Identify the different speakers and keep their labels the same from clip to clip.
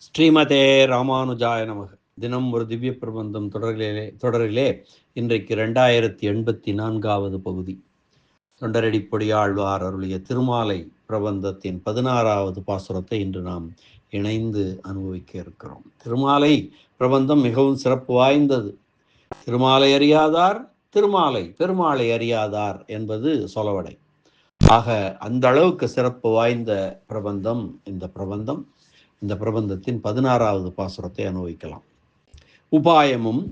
Speaker 1: ஸ்ரீமதே ராமானுஜாய நமக. தினம் ஒரு திவ்ய பிரபந்தம் தொடரிலே இன்றைக்கு 2084வது பகுதி. தொண்டரடிப்பொடியாழ்வார் அருளிய திருமாலை பிரபந்தத்தின் 16வது பாசுரத்தை இன்று நாம் இணைந்து அனுபவிக்க இருக்கிறோம். திருமாலை பிரபந்தம் மிகவும் சிறப்பு வாய்ந்தது. திருமாலை அறியாதார் திருமாலை பெருமாளை அறியாதார் என்பது சொலவடை. ஆக அந்த அளவுக்கு சிறப்பு வாய்ந்த பிரபந்தம் இந்த பிரபந்தம். இந்த பிரபந்தத்தின் 16வது பாசுரத்தை அனுபவிக்கலாம். உபாயமும்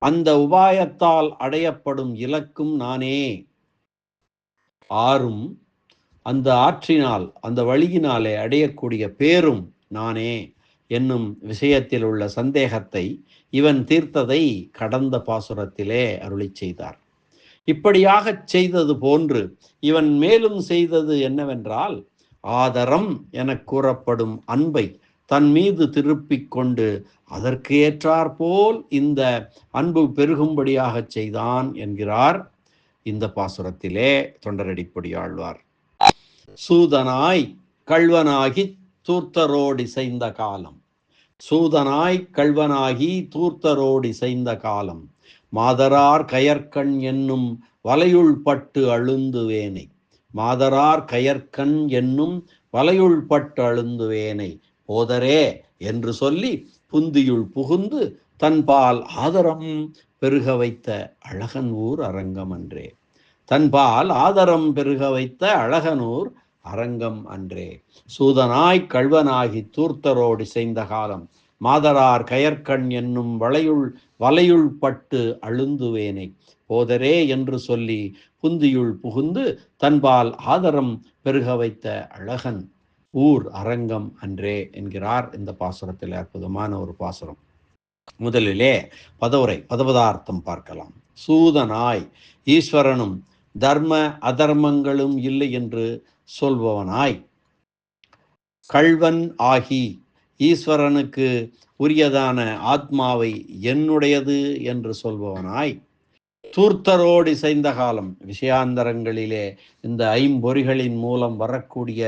Speaker 1: அந்த உபாயத்தால் அடையப்படும் இலக்கும் நானே, ஆறும் அந்த ஆற்றினால் அந்த வழியினாலே அடையக்கூடிய பேரும் நானே என்னும் விஷயத்தில் உள்ள சந்தேகத்தை இவன் தீர்த்ததை கடந்த பாசுரத்திலே அருளி செய்தார். இப்படியாக செய்தது போன்று இவன் மேலும் செய்தது என்னவென்றால், ஆதரம் என கூறப்படும் அன்பை தன் மீது திருப்பிக் கொண்டு அதற்கு ஏற்றாற்போல் இந்த அன்பு பெருகும்படியாக செய்தான் என்கிறார் இந்த பாசுரத்திலே தொண்டரடிப்பொடியாழ்வார். சூதனாய் கள்வனாகி தூர்த்தரோடி செய்த காலம், சூதனாய் கள்வனாகி தூர்த்தரோடி செய்த காலம், மாதரார் கயற்கண் என்னும் வலையுள் பட்டு அழுந்துவேனை, மாதரார் கயற்கண் என்னும் வலையுள் பட்டு அழுந்துவேனை போதரே என்று சொல்லி புந்தியுள் புகுந்து தன்பால் ஆதரம் பெருக வைத்த அழகனூர் அரங்கம் அன்றே, தன்பால் ஆதரம் பெருக வைத்த அழகனூர் அரங்கம் அன்றே. சூதனாய் கள்வனாகி தூர்த்தரோடு செய்த காலம், மாதரார் கயற்கண் என்னும் வலையுள் பட்டு அழுந்துவேனை போதரே என்று சொல்லி புந்தியுள் புகுந்து தன்பால் ஆதரம் பெருக வைத்த அழகன் ஊர் அரங்கம் அன்றே என்கிறார் இந்த பாசுரத்தில். அற்புதமான ஒரு பாசுரம். முதலிலே பதபதார்த்தம் பார்க்கலாம். சூதனாய், ஈஸ்வரனும் தர்ம அதர்மங்களும் இல்லை என்று சொல்பவனாய், கள்வன் ஆகி ஈஸ்வரனுக்கு உரியதான ஆத்மாவை என்னுடையது என்று சொல்பவனாய், தூர்த்தரோடு இசைந்த காலம், விஷயாந்தரங்களிலே இந்த ஐம்பொறிகளின் மூலம் வரக்கூடிய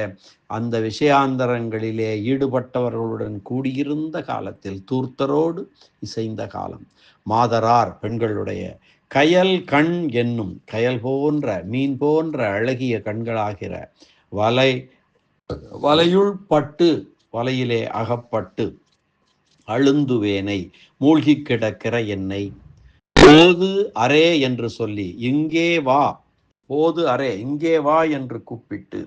Speaker 1: அந்த விஷயாந்தரங்களிலே ஈடுபட்டவர்களுடன் கூடியிருந்த காலத்தில் தூர்த்தரோடு இசைந்த காலம், மாதரார் பெண்களுடைய கயல் கண் என்னும் கயல் போன்ற மீன் போன்ற அழகிய கண்களாகிற வலையுள் பட்டு வலையிலே அகப்பட்டு அழுந்துவேனை மூழ்கி கிடக்கிற என்னை போது அரே என்று சொல்லி இங்கே வா, போது அரே இங்கே வா என்று கூப்பிட்டு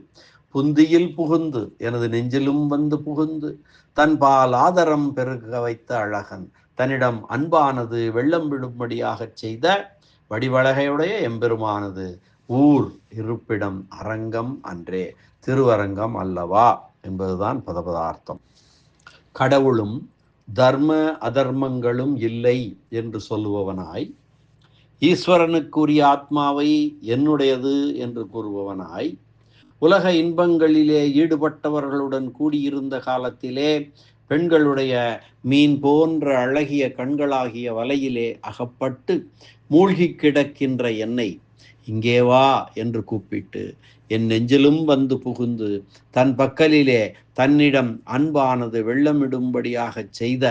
Speaker 1: புந்தியில் புகுந்து எனது நெஞ்சிலும் வந்து புகுந்து தன்பால் ஆதரம் பெருக வைத்த அழகன், தன்னிடம் அன்பானது வெள்ளம் விடும்படியாக செய்த வடிவழகையுடைய எம்பெருமானது ஊர் இருப்பிடம் அரங்கம் அன்றே, திருவரங்கம் அல்லவா என்பதுதான் பதபதார்த்தம். கடவுளும் தர்ம அதர்மங்களும் இல்லை என்று சொல்லுபவனாய், ஈஸ்வரனுக்குரிய ஆத்மாவை என்னுடையது என்று கூறுபவனாய், உலக இன்பங்களிலே ஈடுபட்டவர்களுடன் கூடியிருந்த காலத்திலே பெண்களுடைய மீன் போன்ற அழகிய கண்களாகிய வலையிலே அகப்பட்டு மூழ்கி கிடக்கின்ற என்னை இங்கே வா என்று கூப்பிட்டு என் நெஞ்சிலும் வந்து புகுந்து தன் பக்கலிலே தன்னிடம் அன்பானது வெள்ளமிடும்படியாக செய்த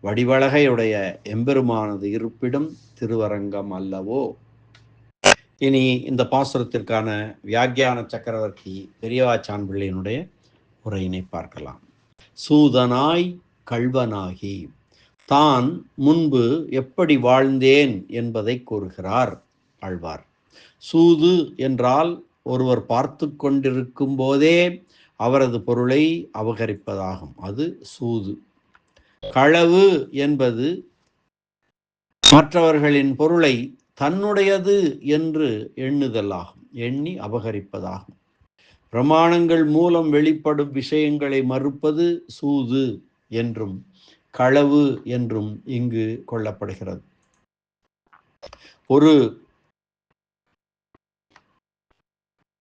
Speaker 1: வடிவழகையுடைய எம்பெருமானது இருப்பிடம் திருவரங்கம் அல்லவோ. இனி இந்த பாசுரத்திற்கான வியாக்கியான சக்கரவர்த்தி பெரியவாச்சான் பிள்ளையினுடைய உரையினை பார்க்கலாம். சூதனாய் கள்வனாகி, தான் முன்பு எப்படி வாழ்ந்தேன் என்பதை கூறுகிறார் ஆழ்வார். சூது என்றால் ஒருவர் பார்த்து கொண்டிருக்கும் போதே அவரது பொருளை அபகரிப்பதாகும், அது சூது. களவு என்பது மற்றவர்களின் பொருளை தன்னுடையது என்று எண்ணுதலாகும், எண்ணி அபகரிப்பதாகும். பிரமாணங்கள் மூலம் வெளிப்படும் விஷயங்களை மறுப்பது சூது என்றும் களவு என்றும் இங்கு கொள்ளப்படுகிறது. ஒரு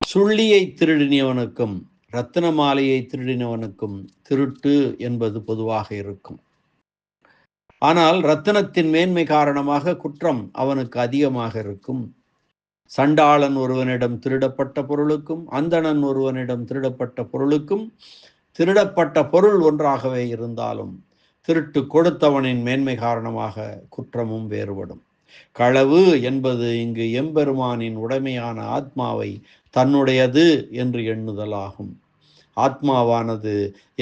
Speaker 1: சுள்ளியை திருடினவனுக்கும் ரத்தின மாலையை திருடினவனுக்கும் திருட்டு என்பது பொதுவாக இருக்கும். ஆனால் ரத்தினத்தின் மேன்மை காரணமாக குற்றம் அவனுக்கு அதிகமாக இருக்கும். சண்டாளன் ஒருவனிடம் திருடப்பட்ட பொருளுக்கும் அந்தணன் ஒருவனிடம் திருடப்பட்ட பொருளுக்கும் திருடப்பட்ட பொருள் ஒன்றாகவே இருந்தாலும் திருட்டு கொடுத்தவனின் மேன்மை காரணமாக குற்றமும் வேறுபடும். களவு என்பது இங்கு எம்பெருமானின் உடைமையான ஆத்மாவை தன்னுடையது என்று எண்ணுதலாகும். ஆத்மாவானது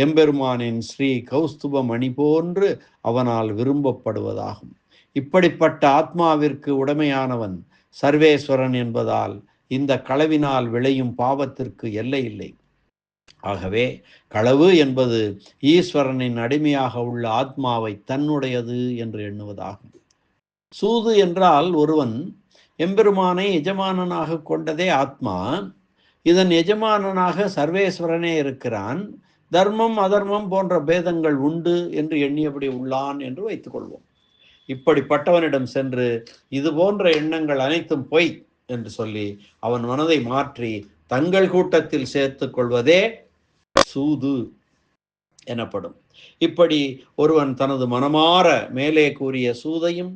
Speaker 1: எம்பெருமானின் ஸ்ரீ கௌஸ்துப மணி போன்று அவனால் விரும்பப்படுவதாகும். இப்படிப்பட்ட ஆத்மாவிற்கு உடைமையானவன் சர்வேஸ்வரன் என்பதால் இந்த களவினால் விளையும் பாவத்திற்கு எல்லை இல்லை. ஆகவே களவு என்பது ஈஸ்வரனின் அடிமையாக உள்ள ஆத்மாவை தன்னுடையது என்று எண்ணுவதாகும். சூது என்றால் ஒருவன் எம்பெருமானை எஜமானனாக கொண்டதே ஆத்மா. இதன் எஜமானனாக சர்வேஸ்வரனே இருக்கிறான். தர்மம் அதர்மம் போன்ற பேதங்கள் உண்டு என்று எண்ணியபடி உள்ளான் என்று வைத்துக் கொள்வோம். இப்படிப்பட்டவனிடம் சென்று இது போன்ற எண்ணங்கள் அனைத்தும் பொய் என்று சொல்லி அவன் மனதை மாற்றி தங்கள் கூட்டத்தில் சேர்த்து கொள்வதே சூது எனப்படும். இப்படி ஒருவன் தனது மனமாற மேலே கூறிய சூதையும்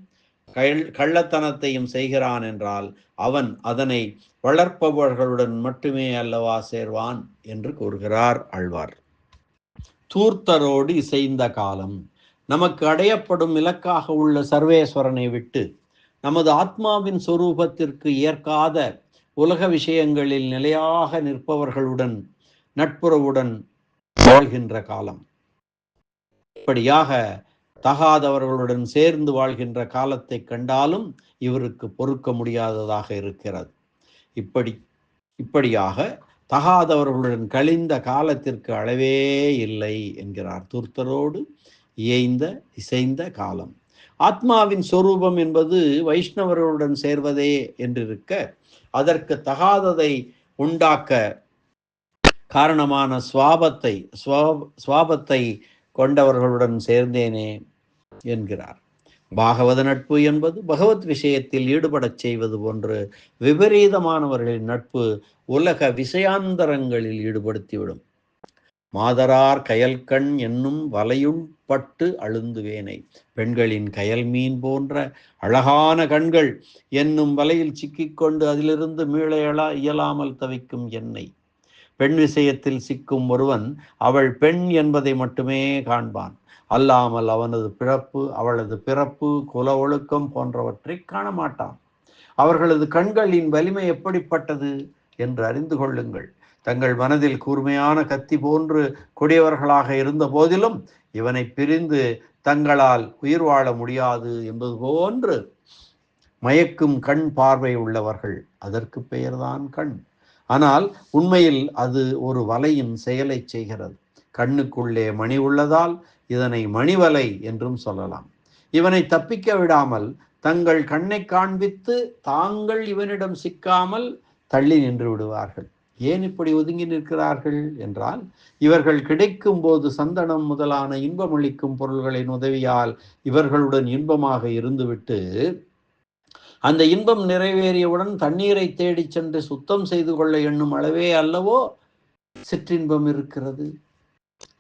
Speaker 1: கள்ளத்தனத்தையும் செய்கிறான் என்றால் அவன் அதனை வளர்ப்பவர்களுடன் மட்டுமே அல்லவா சேர்வான் என்று கூறுகிறார் ஆழ்வார். தூர்த்தரோடு இசைந்த காலம். நமக்கு அடையப்படும் இலக்காக உள்ள சர்வேஸ்வரனை விட்டு நமது ஆத்மாவின் சொரூபத்திற்கு ஏற்காத உலக விஷயங்களில் நிலையாக நிற்பவர்களுடன் நட்புறவுடன் வாழ்கின்ற காலம். இப்படியாக தகாதவர்களுடன் சேர்ந்து வாழ்கின்ற காலத்தை கண்டாலும் இவருக்கு பொறுக்க முடியாததாக இருக்கிறது. இப்படியாக தகாதவர்களுடன் கழிந்த காலத்திற்கு அளவே இல்லை என்கிறார். தூர்த்தரோடு இசைந்த காலம். ஆத்மாவின் சொரூபம் என்பது வைஷ்ணவர்களுடன் சேர்வதே என்றிருக்க, அதற்கு தகாததை உண்டாக்க காரணமான சுவாபத்தை கொண்டவர்களுடன் சேர்ந்தேனே என்கிறார். பாகவத நட்பு என்பது பகவத் விஷயத்தில் ஈடுபடச் செய்வது போன்று விபரீதமானவர்களின் நட்பு உலக விஷயாந்தரங்களில் ஈடுபடுத்திவிடும். மாதரார் கயல்கண் என்னும் வலையுள் பட்டு அழுந்துவேனை. பெண்களின் கயல் மீன் போன்ற அழகான கண்கள் என்னும் வலையில் சிக்கிக்கொண்டு அதிலிருந்து மீள இயலாமல் தவிக்கும் என்னை. பெண் விஷயத்தில் சிக்கும் ஒருவன் அவள் பெண் என்பதை மட்டுமே காண்பான், அல்லாமல் அவனது பிறப்பு, அவளது பிறப்பு, குல ஒழுக்கம் போன்றவற்றை காண மாட்டான். அவர்களது கண்களின் வலிமை எப்படிப்பட்டது என்று அறிந்து கொள்ளுங்கள். தங்கள் மனதில் கூர்மையான கத்தி போன்று கொடியவர்களாக இருந்த போதிலும் இவனை பிரிந்து தங்களால் உயிர் வாழ முடியாது என்பது போன்று மயக்கும் கண் பார்வை உள்ளவர்கள். அதற்கு பெயர்தான் கண். ஆனால் உண்மையில் அது ஒரு வலையின் செயலை செய்கிறது. கண்ணுக்குள்ளே மணி உள்ளதால் இதனை மணிவலை என்றும் சொல்லலாம். இவனை தப்பிக்க விடாமல் தங்கள் கண்ணை காண்பித்து தாங்கள் இவனிடம் சிக்காமல் தள்ளி நின்று விடுவார்கள். ஏன் இப்படி ஒதுங்கி நிற்கிறார்கள் என்றால், இவர்கள் கிடைக்கும் போது சந்தனம் முதலான இன்பமளிக்கும் பொருள்களின் உதவியால் இவர்களுடன் இன்பமாக இருந்துவிட்டு அந்த இன்பம் நிறைவேறியவுடன் தண்ணீரை தேடி சென்று சுத்தம் செய்து கொள்ள எண்ணும் அளவே அல்லவோ சிற்றின்பம் இருக்கிறது.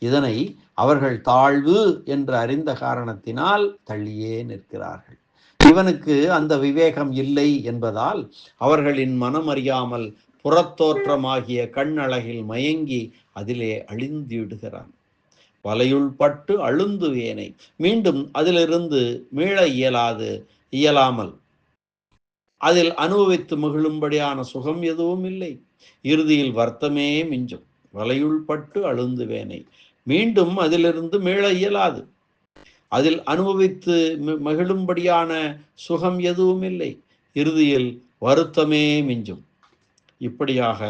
Speaker 1: இதனை அவர்கள் தாழ்வு என்று அறிந்த காரணத்தினால் தள்ளியே நிற்கிறார்கள். இவனுக்கு அந்த விவேகம் இல்லை என்பதால் அவர்களின் மனம் அறியாமல் புறத்தோற்றமாகிய கண்ணழகில் மயங்கி அதிலே அழிந்துவிடுகிறான். வலையுள் பட்டு அழுந்துவேனை. மீண்டும் அதிலிருந்து மீள இயலாமல் அதில் அனுபவித்து மகிழும்படியான சுகம் எதுவும் இல்லை. இறுதியில் வருத்தமே மிஞ்சும். வலையுள் பட்டு அழுந்துவேனை. மீண்டும் அதிலிருந்து மீள இயலாது. அதில் அனுபவித்து மகிழும்படியான சுகம் எதுவும் இல்லை. இறுதியில் வருத்தமே மிஞ்சும். இப்படியாக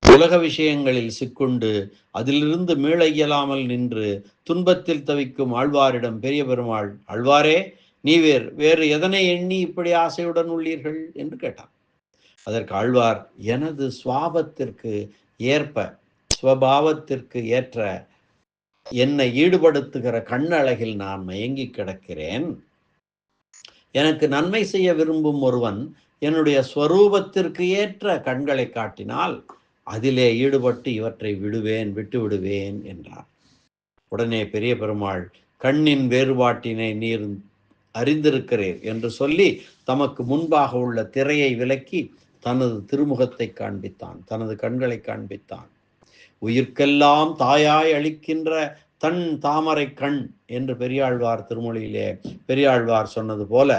Speaker 1: உலக விஷயங்களில் சிக்குண்டு அதிலிருந்து மீள இயலாமல் நின்று துன்பத்தில் தவிக்கும் ஆழ்வாரிடம் பெரிய பெருமாள், ஆழ்வாரே, நீ வேறு எதனை எண்ணி இப்படி ஆசையுடன் உள்ளீர்கள் என்று கேட்டார். அதற்கு ஆழ்வார், எனது சுவாபத்திற்கு ஏற்ப, ஸ்வபாவத்திற்கு ஏற்ற என்னை ஈடுபடுத்துகிற கண்ணழகில் நான் மயங்கி கிடக்கிறேன். எனக்கு நன்மை செய்ய விரும்பும் ஒருவன் என்னுடைய ஸ்வரூபத்திற்கு ஏற்ற கண்களை காட்டினால் அதிலே ஈடுபட்டு இவற்றை விட்டு விடுவேன் என்றார். உடனே பெரிய பெருமாள், கண்ணின் வேறுபாட்டினை நீர் அறிந்திருக்கிறீர் என்று சொல்லி தமக்கு முன்பாக உள்ள திரையை விலக்கி தனது திருமுகத்தை காண்பித்தான், தனது கண்களை காண்பித்தான். உயிர்க்கெல்லாம் தாயாய் அளிக்கின்ற தன் தாமரை கண் என்று பெரியாழ்வார் திருமொழியிலே பெரியாழ்வார் சொன்னது போல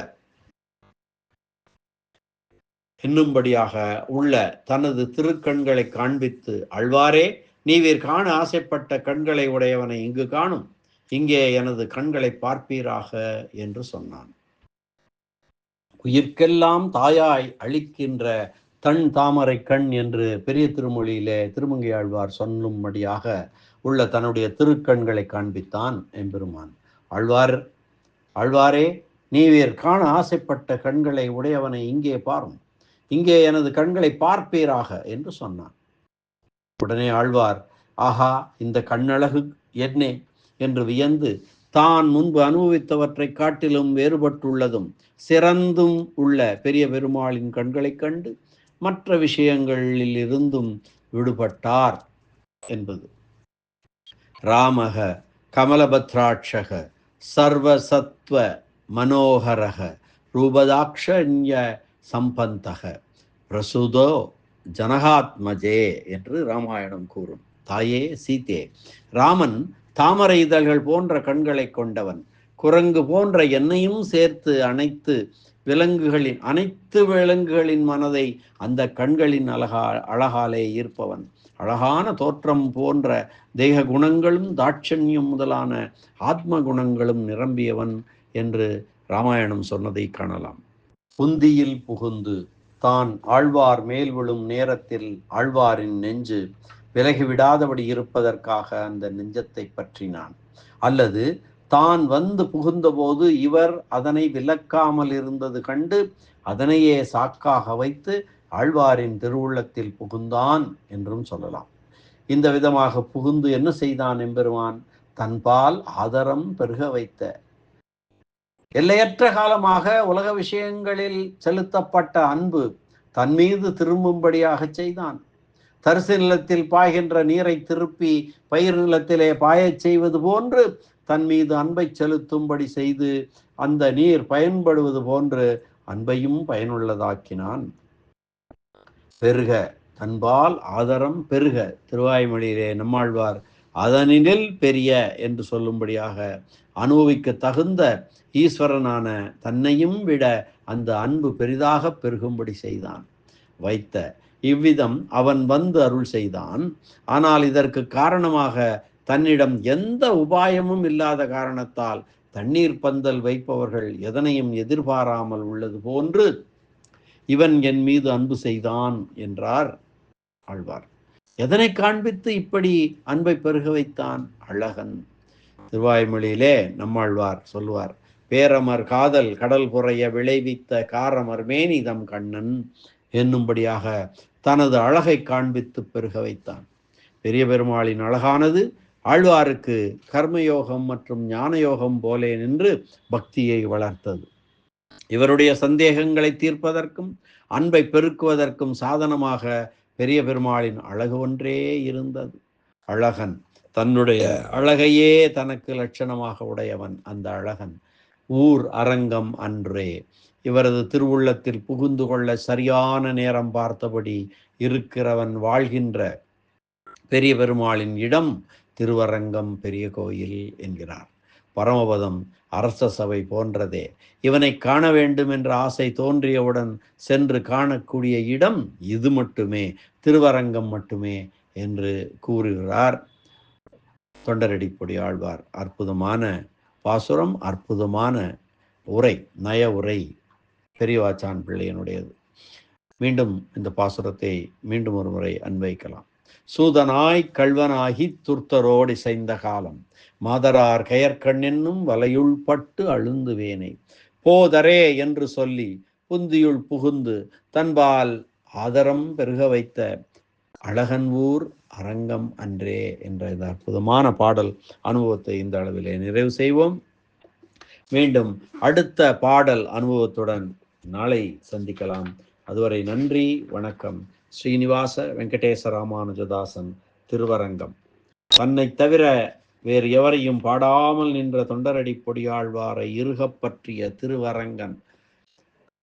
Speaker 1: என்னும்படியாக உள்ள தனது திருக்கண்களை காண்பித்து, ஆழ்வாரே, நீவீர் காண ஆசைப்பட்ட கண்களை உடையவனை இங்கு காணும், இங்கே எனது கண்களை பார்ப்பீராக என்று சொன்னான். உயிர்க்கெல்லாம் தாயாய் அளிக்கின்ற தன் தாமரை கண் என்று பெரிய திருமொழியிலே திருமங்கை ஆழ்வார் சொல்லும்படியாக உள்ள தன்னுடைய திருக்கண்களை காண்பித்தான் எம்பெருமான். ஆழ்வாரே, நீவீர் காண ஆசைப்பட்ட கண்களை உடையவனை இங்கே பாரும், இங்கே எனது கண்களை பார்ப்பீராக என்று சொன்னான். உடனே ஆழ்வார், ஆஹா, இந்த கண்ணழகு என்னே என்று வியந்து, தான் முன்பு அனுபவித்தவற்றை காட்டிலும் வேறுபட்டுள்ளதும் சிறந்தும் உள்ள பெரிய பெருமாளின் கண்களை கண்டு மற்ற விஷயங்களில் இருந்தும் விடுபட்டார் என்பது. ராமக கமலபத்ராட்சக சர்வசத்வ மனோகரக ரூபதாக்ஷண்ய சம்பந்தக பிரசுதோ ஜனகாத்மஜே என்று ராமாயணம் கூறும். தாயே சீதே, ராமன் தாமரை இதழ்கள் போன்ற கண்களை கொண்டவன், குரங்கு போன்ற என்னையும் சேர்த்து அனைத்து விலங்குகளின் மனதை அந்த கண்களின் அழகாலே ஈர்ப்பவன், அழகான தோற்றம் போன்ற தேக குணங்களும் தாட்சண்யம் முதலான ஆத்ம குணங்களும் நிரம்பியவன் என்று ராமாயணம் சொன்னதை காணலாம். புந்தியில் புகுந்து தான் ஆழ்வார் மேல் விழும் நேரத்தில் ஆழ்வாரின் நெஞ்சு விலகிவிடாதபடி இருப்பதற்காக அந்த நெஞ்சத்தை பற்றினான். அல்லது தான் வந்து புகுந்தபோது இவர் அதனை விலக்காமல் இருந்தது கண்டு அதனையே சாக்காக வைத்து ஆழ்வாரின் திருவுள்ளத்தில் புகுந்தான் என்றும் சொல்லலாம். இந்த விதமாக புகுந்து என்ன செய்தான் எம்பெருமான்? தன்பால் ஆதரம் பெருக வைத்த, எல்லையற்ற காலமாக உலக விஷயங்களில் செலுத்தப்பட்ட அன்பு தன் மீது திரும்பும்படியாக செய்தான். தரிசு நிலத்தில் பாய்கின்ற நீரை திருப்பி பயிர் நிலத்திலே பாயச் செய்வது போன்று தன் மீது அன்பை செலுத்தும்படி செய்து அந்த நீர் பயன்படுவது போன்று அன்பையும் பயனுள்ளதாக்கினான். பெருக, தன்பால் ஆதரம் பெருக, திருவாய்மொழியிலே நம்மாழ்வார் அதனில் பெரிய என்று சொல்லும்படியாக அனுபவிக்க தகுந்த ஈஸ்வரனான தன்னையும் விட அந்த அன்பு பெரிதாக பெருகும்படி செய்தான் வைத்த. இவ்விதம் அவன் வந்து அருள் செய்தான். ஆனால் இதற்கு காரணமாக தன்னிடம் எந்த உபாயமும் இல்லாத காரணத்தால் தண்ணீர் பந்தல் வைப்பவர்கள் எதனையும் எதிர்பாராமல் உள்ளது போன்று இவன் என் மீது அன்பு செய்தான் என்றார் ஆழ்வார். எதனை காண்பித்து இப்படி அன்பை பெருக வைத்தான்? அழகன். திருவாய்மொழியிலே நம்மாழ்வார் சொல்லுவார், பேரமர் காதல் கடல் புறைய விளைவித்த காரமர் மேனிதம் கண்ணன் என்னும்படியாக தனது அழகை காண்பித்து பெருக வைத்தான். பெரிய பெருமாளின் அழகானது ஆழ்வாருக்கு கர்மயோகம் மற்றும் ஞானயோகம் போலே நின்று பக்தியை வளர்த்தது. இவருடைய சந்தேகங்களை தீர்ப்பதற்கும் அன்பை பெருக்குவதற்கும் சாதனமாக பெரிய பெருமாளின் அழகு ஒன்றே இருந்தது. அழகன் தன்னுடைய அழகையே தனக்கு லட்சணமாக உடையவன். அந்த அழகன் ஊர் அரங்கம் அன்றே. இவரது திருவுள்ளத்தில் புகுந்து கொள்ள சரியான நேரம் பார்த்தபடி இருக்கிறவன் வாழ்கின்ற பெரிய பெருமாளின் இடம் திருவரங்கம் பெரிய கோயில் என்கிறார். பரமபதம் அரச சபை போன்றதே. இவனை காண வேண்டும் என்ற ஆசை தோன்றியவுடன் சென்று காணக்கூடிய இடம் இது மட்டுமே, திருவரங்கம் மட்டுமே என்று கூறுகிறார் தொண்டரடிப்பொடி ஆழ்வார். அற்புதமான பாசுரம், அற்புதமான உரை, நய உரை பெரியவாச்சான் பிள்ளையனுடையது. மீண்டும் இந்த பாசுரத்தை மீண்டும் ஒரு முறை அன்வைக்கலாம். சூதனாய் கல்வனாகி துர்த்தரோடு செய்த காலம் மாதரார் கயற்கண் என்னும் வலையுள் பட்டு அழுந்துவேனை போதரே என்று சொல்லி புந்தியுள் புகுந்து தன்பால் ஆதரம் பெருக வைத்த அழகன் ஊர் அரங்கம் அன்றே என்ற இந்த அற்புதமான பாடல் அனுபவத்தை இந்த அளவிலே நிறைவு செய்வோம். மீண்டும் அடுத்த பாடல் அனுபவத்துடன் நாளை சந்திக்கலாம். அதுவரை நன்றி, வணக்கம். ஸ்ரீனிவாச வெங்கடேச ராமானுஜதாசன், திருவரங்கம். தன்னை தவிர வேறு எவரையும் பாடாமல் நின்ற தொண்டரடி பொடியாழ்வாரை இருகப் பற்றிய திருவரங்கன்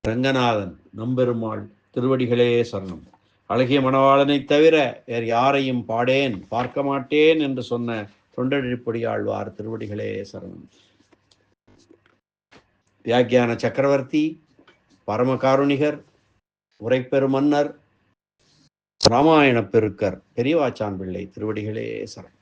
Speaker 1: ரங்கநாதன் நம்பெருமாள் திருவடிகளே சரணம். அழகிய மணவாளனை தவிர வேறு யாரையும் பாடேன் பார்க்க மாட்டேன் என்று சொன்ன தொண்டழிப்பொடி ஆழ்வார் திருவடிகளே சரணம். வியாக்கியான சக்கரவர்த்தி, பரமகாருணிகர், உரைப்பெரு மன்னர், ராமாயண பெருக்கர் பெரியவாச்சான் பிள்ளை திருவடிகளே சரணம்.